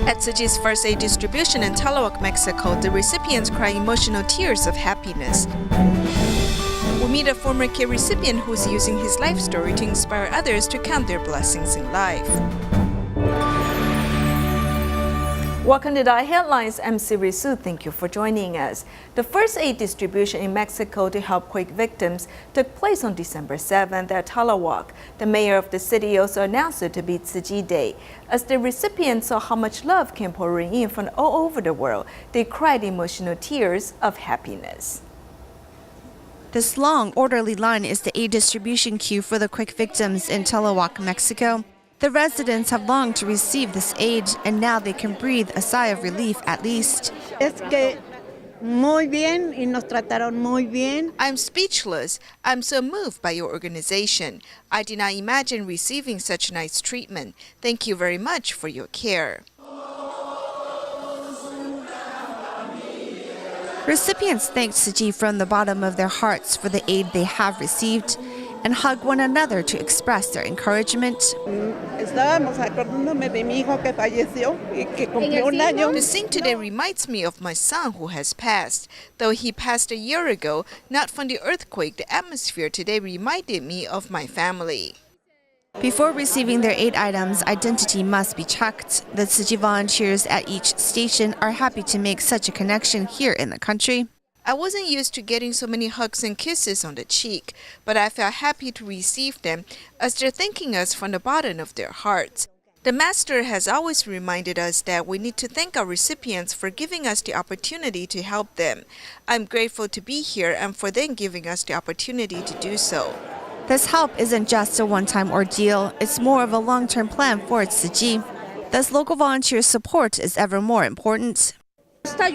At Tzu Chi's first aid distribution in Tlahuac, Mexico, the recipients cry emotional tears of happiness. We meet a former care recipient who's using his life story to inspire others to count their blessings in life. Welcome to DaAi Headlines. I'm Siri Su. Thank you for joining us. The first aid distribution in Mexico to help quake victims took place on December 7th at Tlahuac. The mayor of the city also announced it to be Tzu Chi Day. As the recipients saw how much love came pouring in from all over the world, they cried emotional tears of happiness. This long, orderly line is the aid distribution queue for the quake victims in Tlahuac, Mexico. The residents have longed to receive this aid, and now they can breathe a sigh of relief at least. Muy bien, y nos trataron muy bien. I'm speechless. I'm so moved by your organization. I did not imagine receiving such nice treatment. Thank you very much for your care. Recipients thanked Tzu Chi from the bottom of their hearts for the aid they have received and hug one another to express their encouragement. The scene today reminds me of my son who has passed. Though he passed a year ago, not from the earthquake, the atmosphere today reminded me of my family. Before receiving their aid items, identity must be checked. The Tzu Chi volunteers at each station are happy to make such a connection here in the country. I wasn't used to getting so many hugs and kisses on the cheek, but I felt happy to receive them as they're thanking us from the bottom of their hearts. The Master has always reminded us that we need to thank our recipients for giving us the opportunity to help them. I'm grateful to be here and for them giving us the opportunity to do so. This help isn't just a one-time ordeal, it's more of a long-term plan for Tzu Chi. Thus, local volunteer support is ever more important. I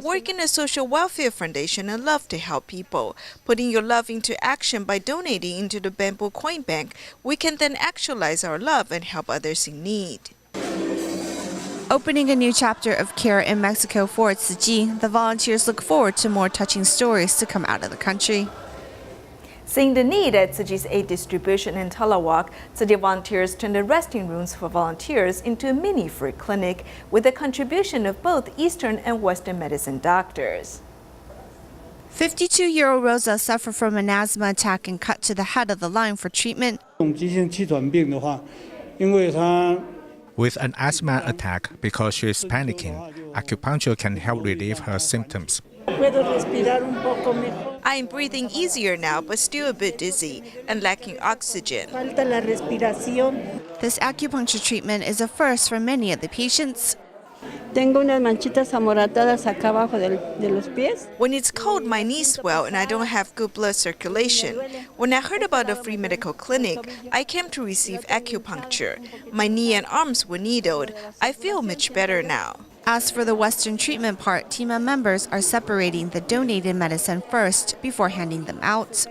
work in a social welfare foundation and love to help people. Putting your love into action by donating into the bamboo coin bank, we can then actualize our love and help others in need. Opening a new chapter of care in Mexico for Tzu Chi, the volunteers look forward to more touching stories to come out of the country. Seeing the need at Tzu Chi's aid distribution in Tlahuac, Tzu Chi volunteers turned the resting rooms for volunteers into a mini free clinic with the contribution of both Eastern and Western medicine doctors. 52-year-old Rosa suffered from an asthma attack and cut to the head of the line for treatment. With an asthma attack, because she is panicking, acupuncture can help relieve her symptoms. I am breathing easier now, but still a bit dizzy and lacking oxygen. This acupuncture treatment is a first for many of the patients. When it's cold, my knees swell and I don't have good blood circulation. When I heard about a free medical clinic, I came to receive acupuncture. My knee and arms were needled. I feel much better now. As for the Western treatment part, team members are separating the donated medicine first before handing them out.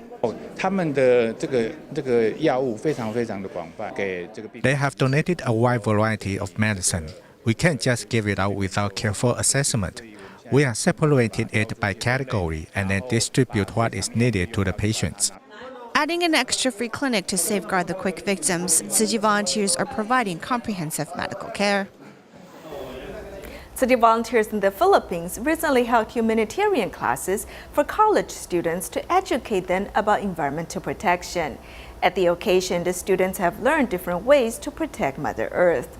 They have donated a wide variety of medicine. We can't just give it out without careful assessment. We are separating it by category and then distribute what is needed to the patients. Adding an extra free clinic to safeguard the quake victims, Tzu Chi volunteers are providing comprehensive medical care. Tzu Chi volunteers in the Philippines recently held humanitarian classes for college students to educate them about environmental protection. At the occasion, the students have learned different ways to protect Mother Earth.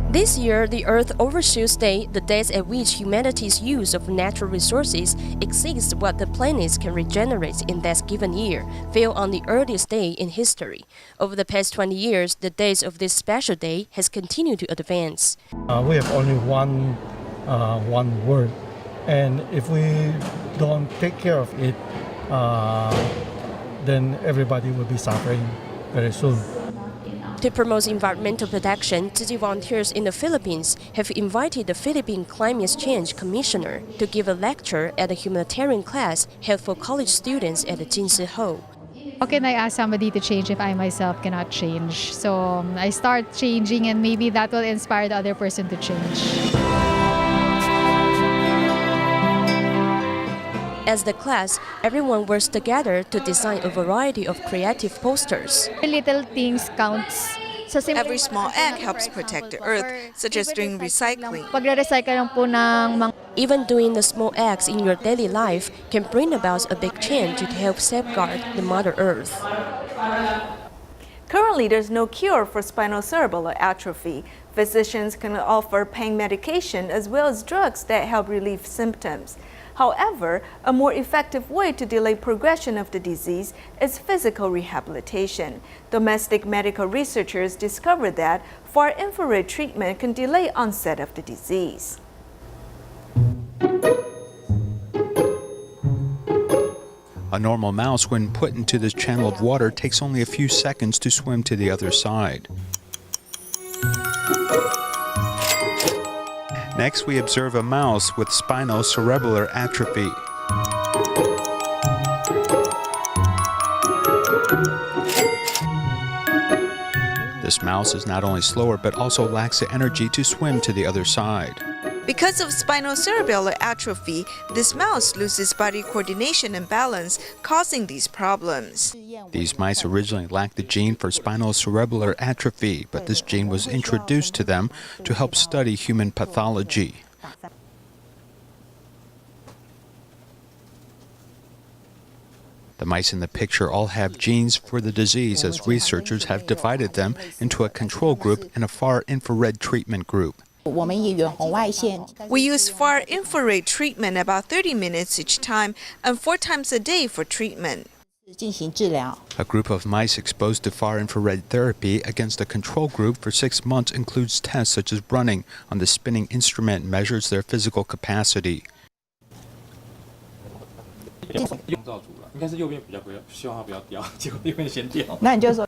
This year, the Earth Overshoot Day, the days at which humanity's use of natural resources exceeds what the planet can regenerate in that given year, fell on the earliest day in history. Over the past 20 years, the days of this special day has continued to advance. We have only one world, and if we don't take care of it, then everybody will be suffering very soon. To promote environmental protection, Tzu Chi volunteers in the Philippines have invited the Philippine Climate Change Commissioner to give a lecture at a humanitarian class held for college students at the Jinsi Hall. How can I ask somebody to change if I myself cannot change? So I start changing, and maybe that will inspire the other person to change. As the class, everyone works together to design a variety of creative posters. Little things counts. Every small act helps protect the earth, such as doing recycling. Pagre-recycle lang po ng mga Even doing the small acts in your daily life can bring about a big change to help safeguard the Mother Earth. Currently, there's no cure for spinocerebellar atrophy. Physicians can offer pain medication as well as drugs that help relieve symptoms. However, a more effective way to delay progression of the disease is physical rehabilitation. Domestic medical researchers discovered that far-infrared treatment can delay onset of the disease. A normal mouse, when put into this channel of water, takes only a few seconds to swim to the other side. Next, we observe a mouse with spinocerebellar atrophy. This mouse is not only slower, but also lacks the energy to swim to the other side. Because of spinocerebellar atrophy, this mouse loses body coordination and balance, causing these problems. These mice originally lacked the gene for spinocerebellar atrophy, but this gene was introduced to them to help study human pathology. The mice in the picture all have genes for the disease, as researchers have divided them into a control group and a far-infrared treatment group. We use far-infrared treatment about 30 minutes each time and 4 times a day for treatment. A group of mice exposed to far-infrared therapy against a control group for 6 months includes tests such as running on the spinning instrument measures their physical capacity.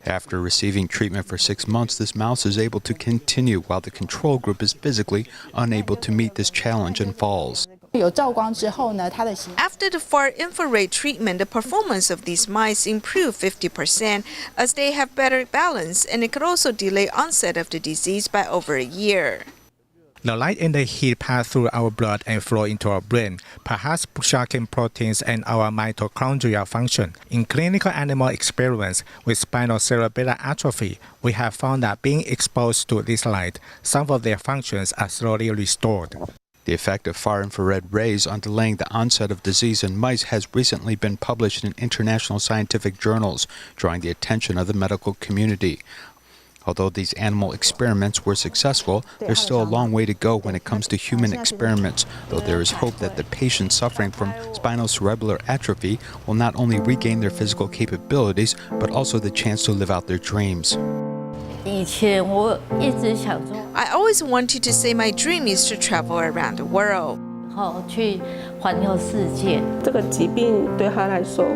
After receiving treatment for 6 months, this mouse is able to continue while the control group is physically unable to meet this challenge and falls. After the far-infrared treatment, the performance of these mice improved 50% as they have better balance, and it could also delay onset of the disease by over a year. The light and the heat pass through our blood and flow into our brain, perhaps shocking proteins and our mitochondrial function. In clinical animal experiments with spinocerebellar atrophy, we have found that being exposed to this light, some of their functions are slowly restored. The effect of far-infrared rays on delaying the onset of disease in mice has recently been published in international scientific journals, drawing the attention of the medical community. Although these animal experiments were successful, there's still a long way to go when it comes to human experiments, though there is hope that the patients suffering from spinocerebellar atrophy will not only regain their physical capabilities, but also the chance to live out their dreams. I always wanted to say my dream is to travel around the world.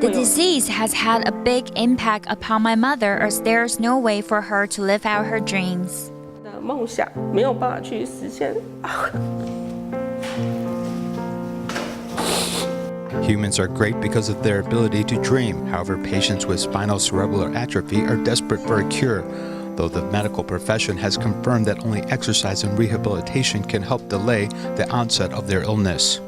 The disease has had a big impact upon my mother, as there's no way for her to live out her dreams. Humans are great because of their ability to dream. However, patients with spinocerebellar atrophy are desperate for a cure, though the medical profession has confirmed that only exercise and rehabilitation can help delay the onset of their illness.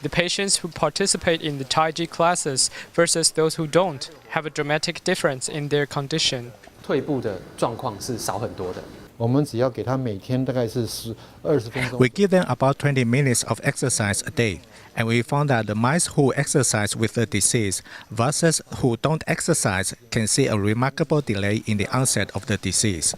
The patients who participate in the Tai Chi classes versus those who don't have a dramatic difference in their condition. 退步的状况是少很多的。我们只要给他每天大概是20分钟。 We give them about 20 minutes of exercise a day, and we found that the mice who exercise with the disease versus who don't exercise can see a remarkable delay in the onset of the disease.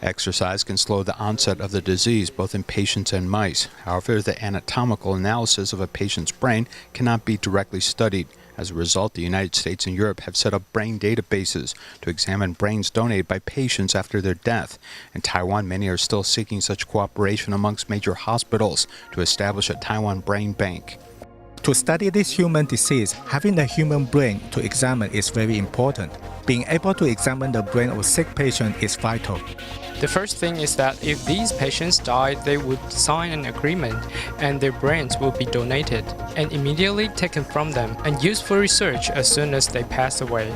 Exercise can slow the onset of the disease both in patients and mice. However, the anatomical analysis of a patient's brain cannot be directly studied. As a result, the United States and Europe have set up brain databases to examine brains donated by patients after their death. In Taiwan, many are still seeking such cooperation amongst major hospitals to establish a Taiwan brain bank. To study this human disease, having the human brain to examine is very important. Being able to examine the brain of a sick patient is vital. The first thing is that if these patients die, they would sign an agreement and their brains will be donated and immediately taken from them and used for research as soon as they pass away.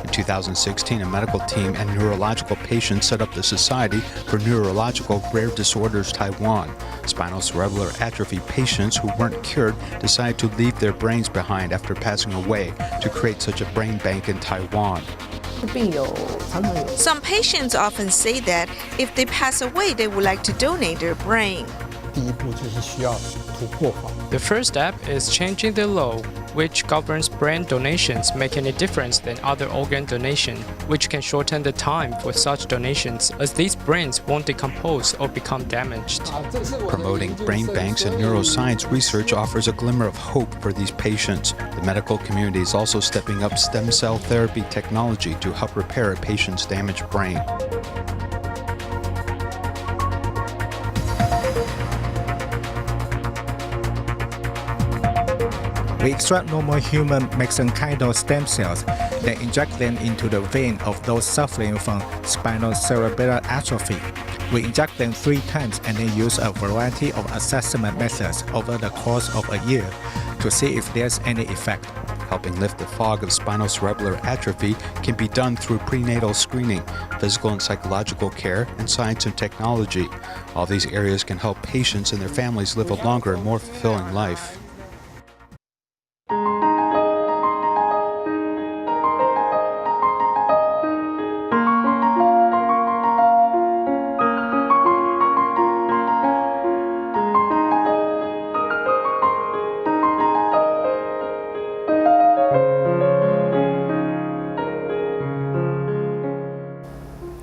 In 2016, a medical team and neurological patients set up the Society for Neurological Rare Disorders Taiwan. Spinal cerebellar atrophy patients who weren't cured decided to leave their brains behind after passing away to create such a brain bank in Taiwan. Some patients often say that if they pass away, they would like to donate their brain. The first step is changing the law, which governs brain donations, making a difference than other organ donation, which can shorten the time for such donations, as these brains won't decompose or become damaged. Promoting brain banks and neuroscience research offers a glimmer of hope for these patients. The medical community is also stepping up stem cell therapy technology to help repair a patient's damaged brain. We extract normal human mesenchymal stem cells, then inject them into the vein of those suffering from spinal cerebellar atrophy. We inject them 3 times and then use a variety of assessment methods over the course of a year to see if there's any effect. Helping lift the fog of spinal cerebellar atrophy can be done through prenatal screening, physical and psychological care, and science and technology. All these areas can help patients and their families live a longer and more fulfilling life.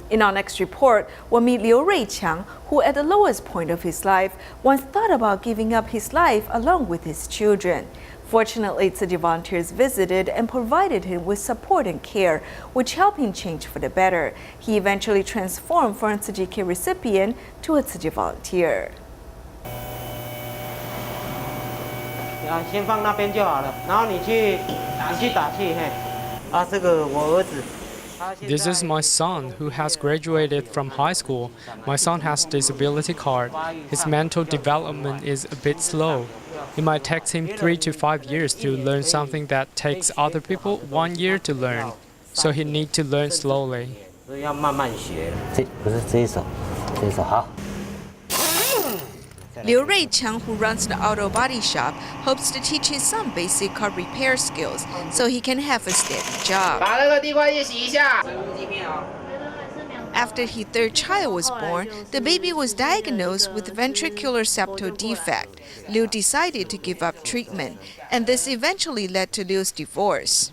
In our next report, we'll meet Liu Ruiqiang, who at the lowest point of his life once thought about giving up his life along with his children. Fortunately, Tzu Chi volunteers visited and provided him with support and care, which helped him change for the better. He eventually transformed from a Tzu Chi care recipient to a Tzu Chi volunteer. 先放那边就好了，然后你去打气，嘿，这个我儿子。 This is my son who has graduated from high school. My son has disability card. His mental development is a bit slow. It might take him 3 to 5 years to learn something that takes other people 1 year to learn. So he needs to learn slowly. 要慢慢学，不是这一手好。 Liu Ruiqiang, who runs the auto body shop, hopes to teach his son basic car repair skills so he can have a steady job. After his 3rd child was born, the baby was diagnosed with ventricular septal defect. Liu decided to give up treatment, and this eventually led to Liu's divorce.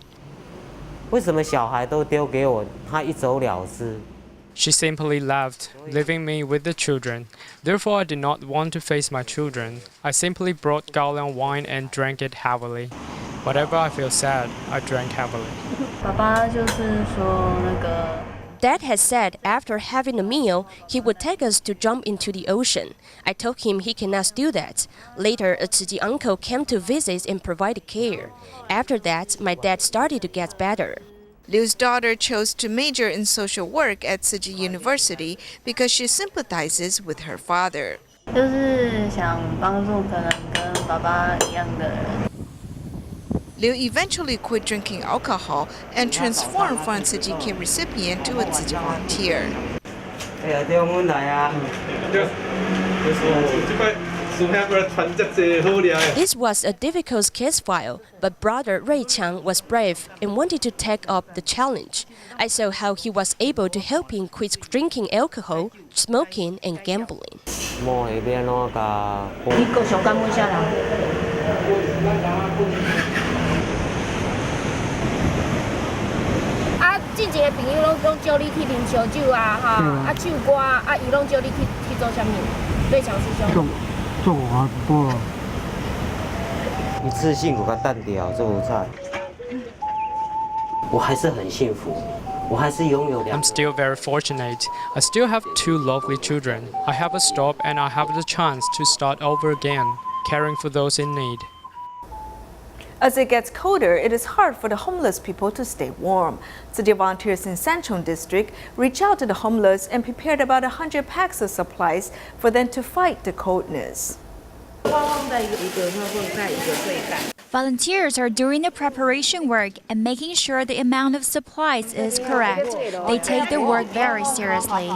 为什么小孩都丢给我，他一走了之？ She simply left, leaving me with the children. Therefore, I did not want to face my children. I simply brought gallon wine and drank it heavily. Whenever I feel sad, I drank heavily. Dad had said after having a meal, he would take us to jump into the ocean. I told him he cannot do that. Later, a Tzu Chi uncle came to visit and provided care. After that, my dad started to get better. Liu's daughter chose to major in social work at Tzu Chi University because she sympathizes with her father. Liu eventually quit drinking alcohol and transformed from a Tzu Chi care recipient to a Tzu Chi volunteer. This was a difficult case file, but brother Ruiqiang was brave and wanted to take up the challenge. I saw how he was able to help him quit drinking alcohol, smoking, and gambling. I'm still very fortunate. I still have 2 lovely children. I have a stop and I have the chance to start over again, caring for those in need. As it gets colder, it is hard for the homeless people to stay warm. Tzu Chi volunteers in Sanchong District reached out to the homeless and prepared about 100 packs of supplies for them to fight the coldness. Volunteers are doing the preparation work and making sure the amount of supplies is correct. They take their work very seriously.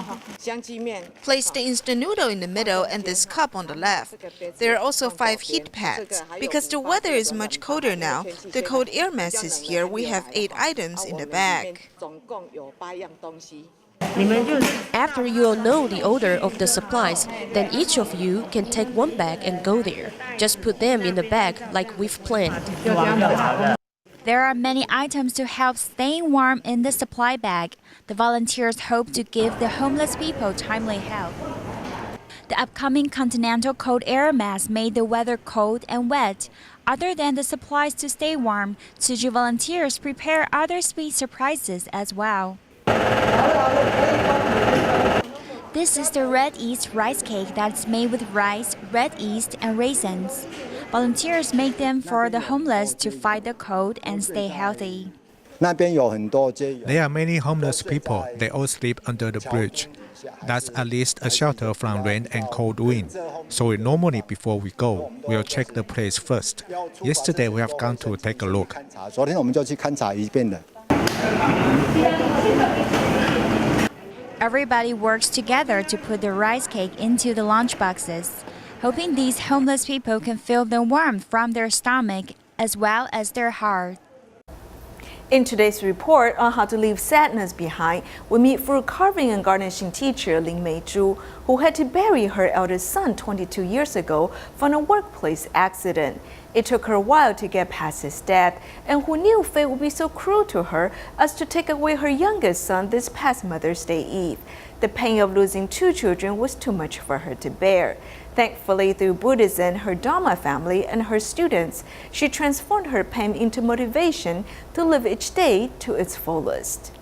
Place the instant noodle in the middle and this cup on the left. There are also 5 heat pads. Because the weather is much colder now, the cold air mask is here. We have 8 items in the bag. After you all know the order of the supplies, then each of you can take one bag and go there. Just put them in the bag like we've planned. There are many items to help staying warm in the supply bag. The volunteers hope to give the homeless people timely help. The upcoming continental cold air mass made the weather cold and wet. Other than the supplies to stay warm, Tzu Chi volunteers prepare other sweet surprises as well. This is the red yeast rice cake that's made with rice, red yeast, and raisins. Volunteers make them for the homeless to fight the cold and stay healthy. There are many homeless people. They all sleep under the bridge. That's at least a shelter from rain and cold wind. So normally before we go, we'll check the place first. Yesterday we have gone to take a look. Everybody works together to put the rice cake into the lunch boxes, hoping these homeless people can feel the warmth from their stomach as well as their heart. In today's report on how to leave sadness behind, we meet fruit carving and garnishing teacher Lin Meizhu, who had to bury her eldest son 22 years ago from a workplace accident. It took her a while to get past his death, and who knew fate would be so cruel to her as to take away her youngest son this past Mother's Day Eve. The pain of losing 2 children was too much for her to bear. Thankfully, through Buddhism, her Dharma family, and her students, she transformed her pain into motivation to live each day to its fullest.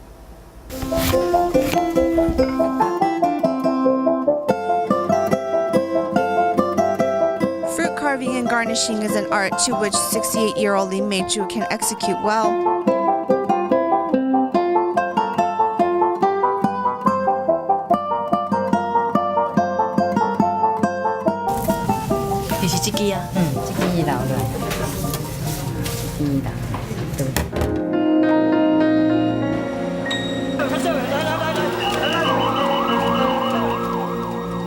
Fruit carving and garnishing is an art to which 68-year-old Lin Meizhu can execute well.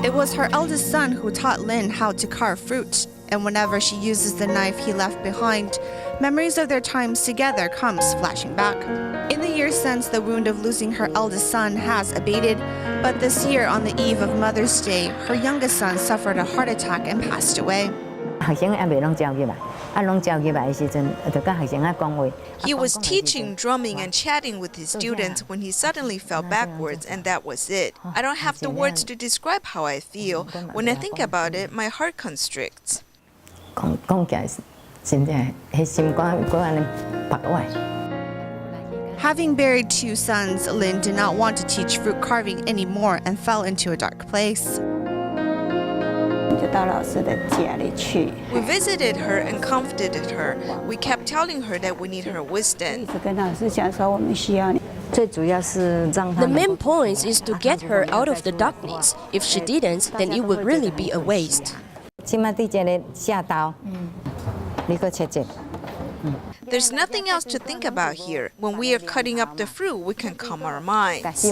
It was her eldest son who taught Lin how to carve fruit, and whenever she uses the knife he left behind, memories of their times together comes flashing back. In the years since, the wound of losing her eldest son has abated, but this year, on the eve of Mother's Day, her youngest son suffered a heart attack and passed away. He was teaching, drumming, and chatting with his students when he suddenly fell backwards, and that was it. I don't have the words to describe how I feel. When I think about it, my heart constricts. Having buried 2 sons, Lin did not want to teach fruit carving anymore and fell into a dark place. We visited her and comforted her. We kept telling her that we need her wisdom. The main point is to get her out of the darkness. If she didn't, then it would really be a waste. There's nothing else to think about here. When we are cutting up the fruit, we can calm our minds.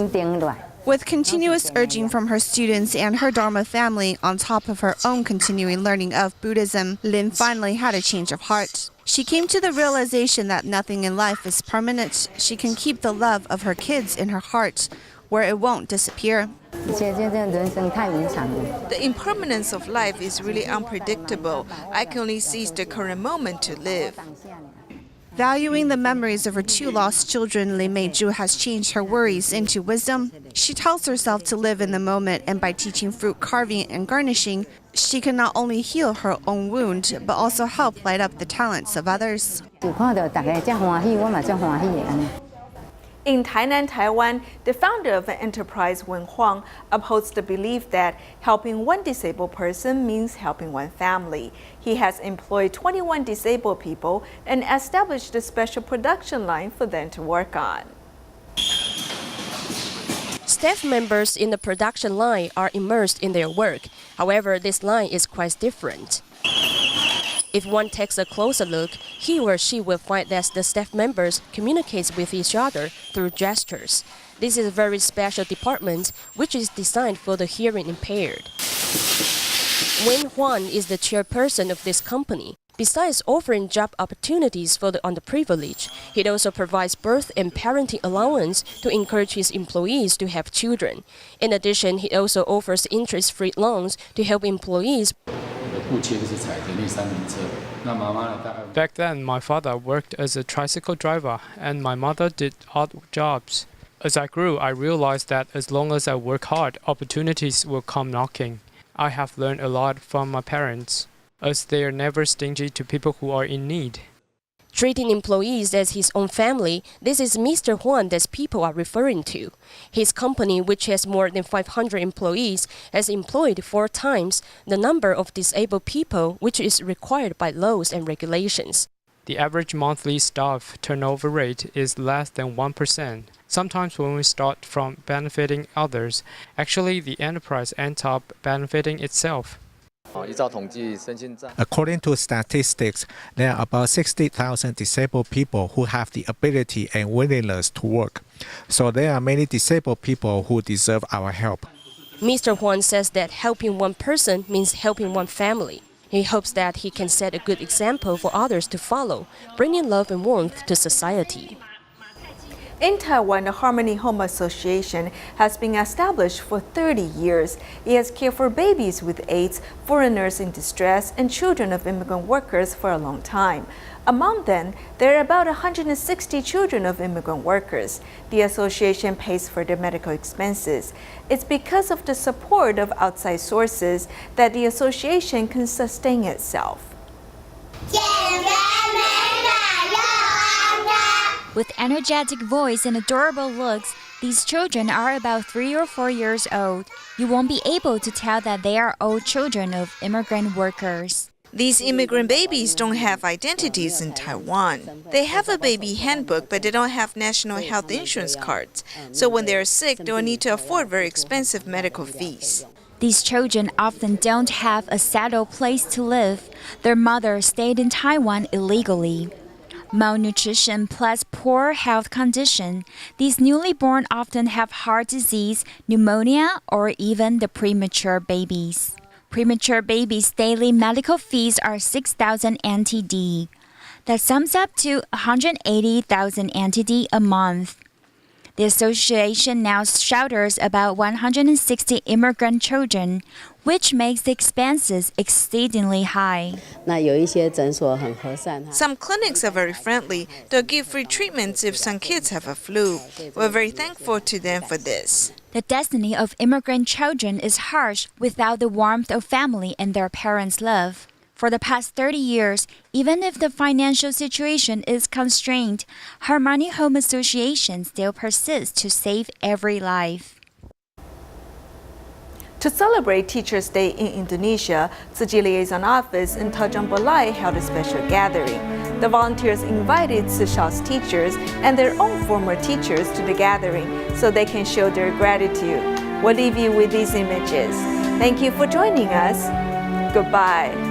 With continuous urging from her students and her Dharma family, on top of her own continuing learning of Buddhism, Lin finally had a change of heart. She came to the realization that nothing in life is permanent. She can keep the love of her kids in her heart, where it won't disappear. The impermanence of life is really unpredictable. I can only seize the current moment to live. Valuing the memories of her 2 lost children, Lin Meizhu has changed her worries into wisdom. She tells herself to live in the moment, and by teaching fruit carving and garnishing, she can not only heal her own wound, but also help light up the talents of others. In Tainan, Taiwan, the founder of an enterprise, Wen Huang, upholds the belief that helping one disabled person means helping one family. He has employed 21 disabled people and established a special production line for them to work on. Staff members in the production line are immersed in their work. However, this line is quite different. If one takes a closer look, he or she will find that the staff members communicate with each other through gestures. This is a very special department which is designed for the hearing impaired. Wen Huan is the chairperson of this company. Besides offering job opportunities for the underprivileged, he also provides birth and parenting allowance to encourage his employees to have children. In addition, he also offers interest-free loans to help employees. Back then, my father worked as a tricycle driver, and my mother did odd jobs. As I grew, I realized that as long as I work hard, opportunities will come knocking. I have learned a lot from my parents, as they are never stingy to people who are in need. Treating employees as his own family, this is Mr. Huan that people are referring to. His company, which has more than 500 employees, has employed 4 times the number of disabled people which is required by laws and regulations. The average monthly staff turnover rate is less than 1%. Sometimes when we start from benefiting others, actually the enterprise ends up benefiting itself. According to statistics, there are about 60,000 disabled people who have the ability and willingness to work. So there are many disabled people who deserve our help. Mr. Huan says that helping one person means helping one family. He hopes that he can set a good example for others to follow, bringing love and warmth to society. In Taiwan, the Harmony Home Association has been established for 30 years. It has cared for babies with AIDS, foreigners in distress, and children of immigrant workers for a long time. Among them, there are about 160 children of immigrant workers. The association pays for their medical expenses. It's because of the support of outside sources that the association can sustain itself. With energetic voice and adorable looks, these children are about 3 or 4 years old. You won't be able to tell that they are all children of immigrant workers. These immigrant babies don't have identities in Taiwan. They have a baby handbook, but they don't have national health insurance cards. So when they are sick, they will need to afford very expensive medical fees. These children often don't have a settled place to live. Their mother stayed in Taiwan illegally. Malnutrition plus poor health condition, these newly born often have heart disease, pneumonia, or even the premature babies. Premature babies' daily medical fees are 6,000 NTD. That sums up to 180,000 NTD a month. The association now shelters about 160 immigrant children, which makes the expenses exceedingly high. Some clinics are very friendly. They'll give free treatments if some kids have a flu. We're very thankful to them for this. The destiny of immigrant children is harsh without the warmth of family and their parents' love. For the past 30 years, even if the financial situation is constrained, Harmony Home Association still persists to save every life. To celebrate Teachers' Day in Indonesia, Tzu Chi Liaison Office in Tanjung Balai held a special gathering. The volunteers invited Tzu Chi's teachers and their own former teachers to the gathering so they can show their gratitude. We'll leave you with these images. Thank you for joining us. Goodbye.